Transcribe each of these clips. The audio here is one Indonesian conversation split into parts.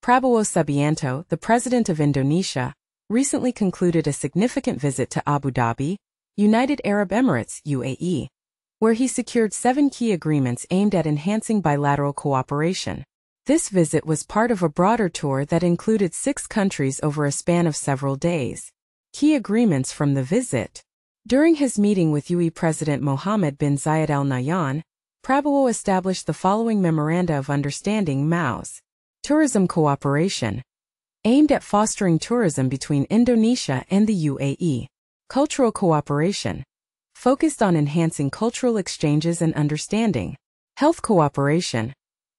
Prabowo Subianto, the president of Indonesia, recently concluded a significant visit to Abu Dhabi, United Arab Emirates (UAE), where he secured 7 key agreements aimed at enhancing bilateral cooperation. This visit was part of a broader tour that included 6 countries over a span of several days. Key agreements from the visit. During his meeting with UAE President Mohammed bin Zayed Al Nahyan, Prabowo established the following Memoranda of Understanding (MOUs). Tourism cooperation, aimed at fostering tourism between Indonesia and the UAE. Cultural cooperation, focused on enhancing cultural exchanges and understanding. Health cooperation,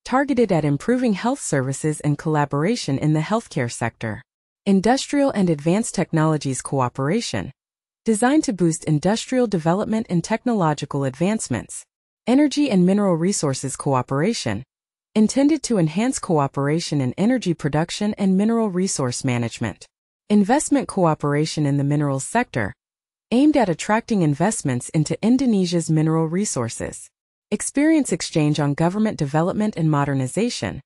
targeted at improving health services and collaboration in the healthcare sector. Industrial and advanced technologies cooperation, designed to boost industrial development and technological advancements. Energy and mineral resources cooperation, intended to enhance cooperation in energy production and mineral resource management. Investment cooperation in the minerals sector, aimed at attracting investments into Indonesia's mineral resources. Experience exchange on government development and modernization,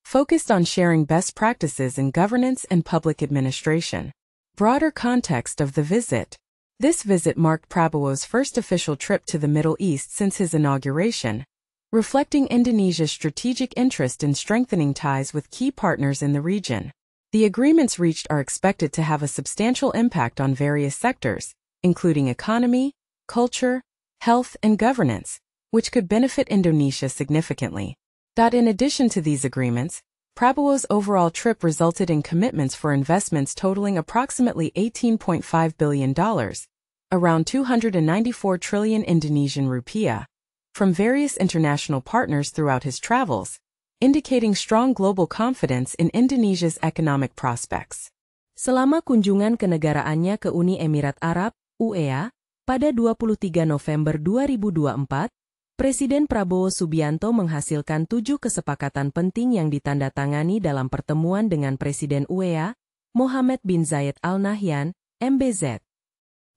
focused on sharing best practices in governance and public administration. Broader context of the visit. This visit marked Prabowo's first official trip to the Middle East since his inauguration, reflecting Indonesia's strategic interest in strengthening ties with key partners in the region. The agreements reached are expected to have a substantial impact on various sectors, including economy, culture, health, and governance, which could benefit Indonesia significantly. In addition to these agreements, Prabowo's overall trip resulted in commitments for investments totaling approximately $18.5 billion, around 294 trillion Indonesian rupiah, from various international partners throughout his travels, indicating strong global confidence in Indonesia's economic prospects. Selama kunjungan kenegaraannya ke Uni Emirat Arab, UEA, pada 23 November 2024, Presiden Prabowo Subianto menghasilkan 7 kesepakatan penting yang ditandatangani dalam pertemuan dengan Presiden UEA, Mohammed bin Zayed Al Nahyan, MBZ.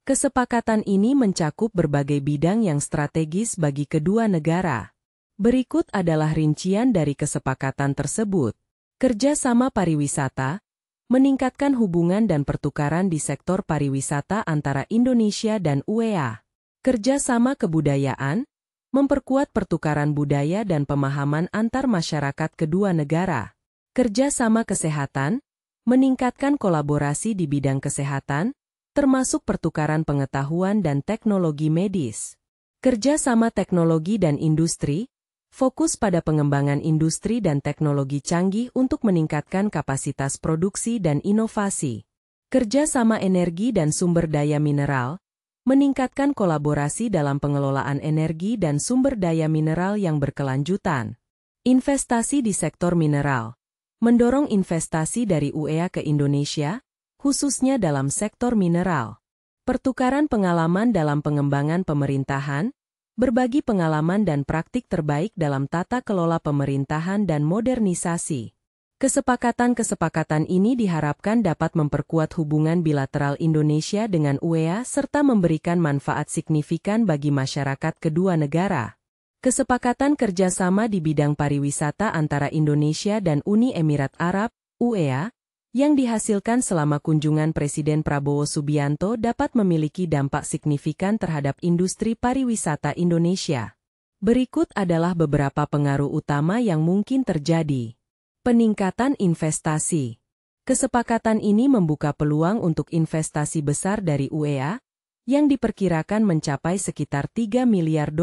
Kesepakatan ini mencakup berbagai bidang yang strategis bagi kedua negara. Berikut adalah rincian dari kesepakatan tersebut. Kerjasama pariwisata, meningkatkan hubungan dan pertukaran di sektor pariwisata antara Indonesia dan UEA. Kerjasama kebudayaan, memperkuat pertukaran budaya dan pemahaman antar masyarakat kedua negara. Kerjasama kesehatan, meningkatkan kolaborasi di bidang kesehatan, termasuk pertukaran pengetahuan dan teknologi medis. Kerjasama teknologi dan industri, fokus pada pengembangan industri dan teknologi canggih untuk meningkatkan kapasitas produksi dan inovasi. Kerjasama energi dan sumber daya mineral, meningkatkan kolaborasi dalam pengelolaan energi dan sumber daya mineral yang berkelanjutan. Investasi di sektor mineral, mendorong investasi dari UEA ke Indonesia, khususnya dalam sektor mineral. Pertukaran pengalaman dalam pengembangan pemerintahan, berbagi pengalaman dan praktik terbaik dalam tata kelola pemerintahan dan modernisasi. Kesepakatan-kesepakatan ini diharapkan dapat memperkuat hubungan bilateral Indonesia dengan UEA serta memberikan manfaat signifikan bagi masyarakat kedua negara. Kesepakatan kerjasama di bidang pariwisata antara Indonesia dan Uni Emirat Arab, UEA, yang dihasilkan selama kunjungan Presiden Prabowo Subianto dapat memiliki dampak signifikan terhadap industri pariwisata Indonesia. Berikut adalah beberapa pengaruh utama yang mungkin terjadi. Peningkatan investasi. Kesepakatan ini membuka peluang untuk investasi besar dari UEA, yang diperkirakan mencapai sekitar $3 miliar.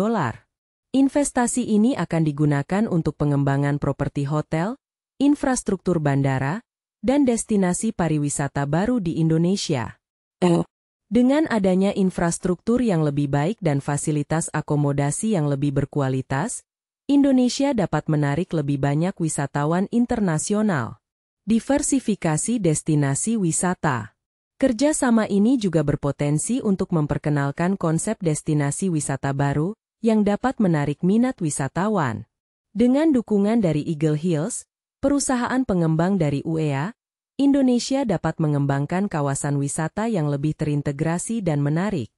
Investasi ini akan digunakan untuk pengembangan properti hotel, infrastruktur bandara, dan destinasi pariwisata baru di Indonesia. Dengan adanya infrastruktur yang lebih baik dan fasilitas akomodasi yang lebih berkualitas, Indonesia dapat menarik lebih banyak wisatawan internasional. Diversifikasi destinasi wisata. Kerjasama ini juga berpotensi untuk memperkenalkan konsep destinasi wisata baru, yang dapat menarik minat wisatawan. Dengan dukungan dari Eagle Hills, perusahaan pengembang dari UEA, Indonesia dapat mengembangkan kawasan wisata yang lebih terintegrasi dan menarik.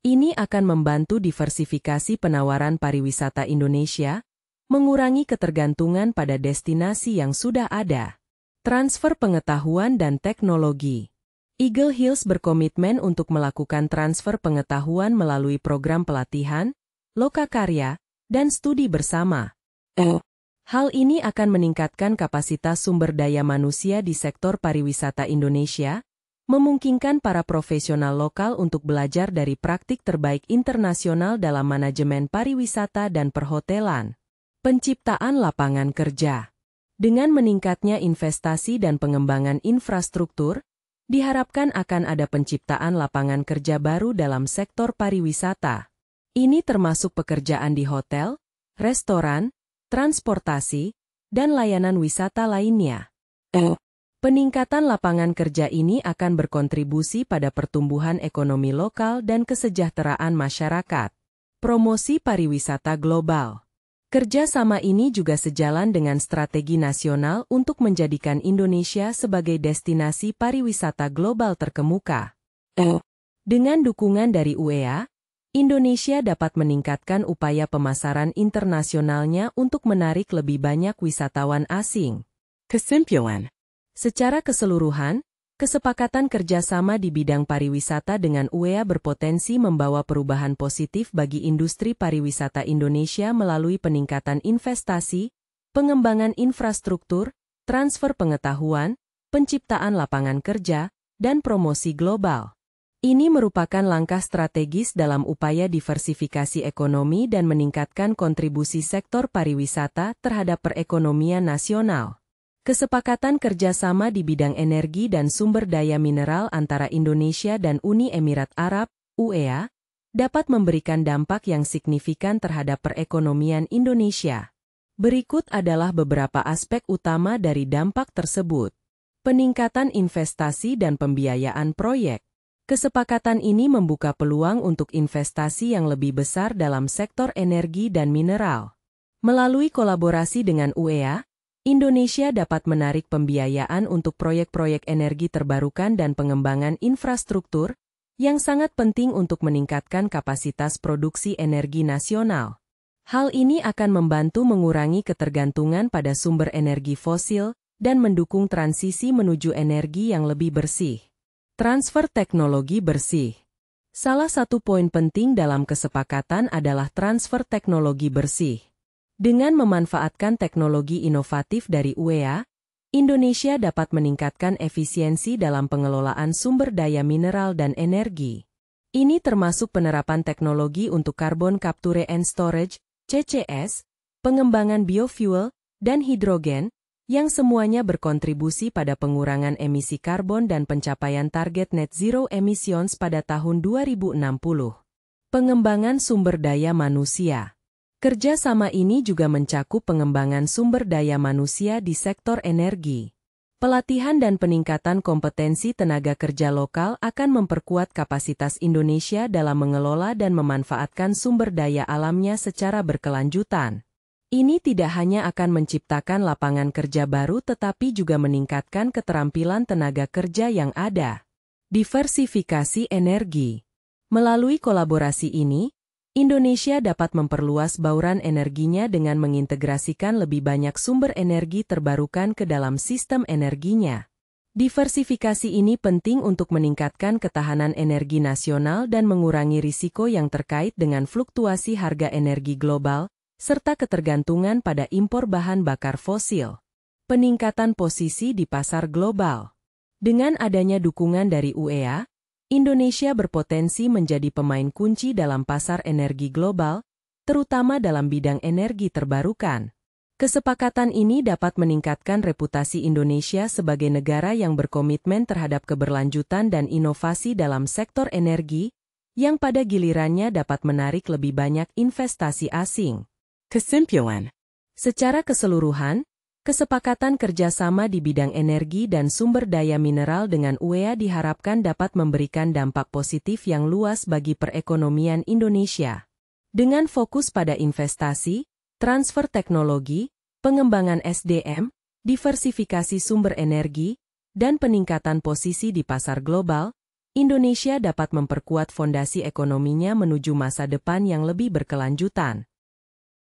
Ini akan membantu diversifikasi penawaran pariwisata Indonesia, mengurangi ketergantungan pada destinasi yang sudah ada. Transfer pengetahuan dan teknologi. Eagle Hills berkomitmen untuk melakukan transfer pengetahuan melalui program pelatihan, lokakarya, dan studi bersama. Hal ini akan meningkatkan kapasitas sumber daya manusia di sektor pariwisata Indonesia, memungkinkan para profesional lokal untuk belajar dari praktik terbaik internasional dalam manajemen pariwisata dan perhotelan. Penciptaan lapangan kerja. Dengan meningkatnya investasi dan pengembangan infrastruktur, diharapkan akan ada penciptaan lapangan kerja baru dalam sektor pariwisata. Ini termasuk pekerjaan di hotel, restoran, transportasi, dan layanan wisata lainnya. Peningkatan lapangan kerja ini akan berkontribusi pada pertumbuhan ekonomi lokal dan kesejahteraan masyarakat. Promosi pariwisata global. Kerjasama ini juga sejalan dengan strategi nasional untuk menjadikan Indonesia sebagai destinasi pariwisata global terkemuka. Dengan dukungan dari UEA, Indonesia dapat meningkatkan upaya pemasaran internasionalnya untuk menarik lebih banyak wisatawan asing. Kesimpulan. Secara keseluruhan, kesepakatan kerjasama di bidang pariwisata dengan UEA berpotensi membawa perubahan positif bagi industri pariwisata Indonesia melalui peningkatan investasi, pengembangan infrastruktur, transfer pengetahuan, penciptaan lapangan kerja, dan promosi global. Ini merupakan langkah strategis dalam upaya diversifikasi ekonomi dan meningkatkan kontribusi sektor pariwisata terhadap perekonomian nasional. Kesepakatan kerjasama di bidang energi dan sumber daya mineral antara Indonesia dan Uni Emirat Arab, UEA, dapat memberikan dampak yang signifikan terhadap perekonomian Indonesia. Berikut adalah beberapa aspek utama dari dampak tersebut. Peningkatan investasi dan pembiayaan proyek. Kesepakatan ini membuka peluang untuk investasi yang lebih besar dalam sektor energi dan mineral. Melalui kolaborasi dengan UEA, Indonesia dapat menarik pembiayaan untuk proyek-proyek energi terbarukan dan pengembangan infrastruktur, yang sangat penting untuk meningkatkan kapasitas produksi energi nasional. Hal ini akan membantu mengurangi ketergantungan pada sumber energi fosil dan mendukung transisi menuju energi yang lebih bersih. Transfer teknologi bersih. Salah satu poin penting dalam kesepakatan adalah transfer teknologi bersih. Dengan memanfaatkan teknologi inovatif dari UEA, Indonesia dapat meningkatkan efisiensi dalam pengelolaan sumber daya mineral dan energi. Ini termasuk penerapan teknologi untuk Carbon Capture and Storage, CCS, pengembangan biofuel, dan hidrogen, yang semuanya berkontribusi pada pengurangan emisi karbon dan pencapaian target net zero emissions pada tahun 2060. Pengembangan sumber daya manusia. Kerjasama ini juga mencakup pengembangan sumber daya manusia di sektor energi. Pelatihan dan peningkatan kompetensi tenaga kerja lokal akan memperkuat kapasitas Indonesia dalam mengelola dan memanfaatkan sumber daya alamnya secara berkelanjutan. Ini tidak hanya akan menciptakan lapangan kerja baru tetapi juga meningkatkan keterampilan tenaga kerja yang ada. Diversifikasi energi. Melalui kolaborasi ini, Indonesia dapat memperluas bauran energinya dengan mengintegrasikan lebih banyak sumber energi terbarukan ke dalam sistem energinya. Diversifikasi ini penting untuk meningkatkan ketahanan energi nasional dan mengurangi risiko yang terkait dengan fluktuasi harga energi global, serta ketergantungan pada impor bahan bakar fosil. Peningkatan posisi di pasar global. Dengan adanya dukungan dari UEA, Indonesia berpotensi menjadi pemain kunci dalam pasar energi global, terutama dalam bidang energi terbarukan. Kesepakatan ini dapat meningkatkan reputasi Indonesia sebagai negara yang berkomitmen terhadap keberlanjutan dan inovasi dalam sektor energi, yang pada gilirannya dapat menarik lebih banyak investasi asing. Kesimpulan. Secara keseluruhan, kesepakatan kerjasama di bidang energi dan sumber daya mineral dengan UEA diharapkan dapat memberikan dampak positif yang luas bagi perekonomian Indonesia. Dengan fokus pada investasi, transfer teknologi, pengembangan SDM, diversifikasi sumber energi, dan peningkatan posisi di pasar global, Indonesia dapat memperkuat fondasi ekonominya menuju masa depan yang lebih berkelanjutan.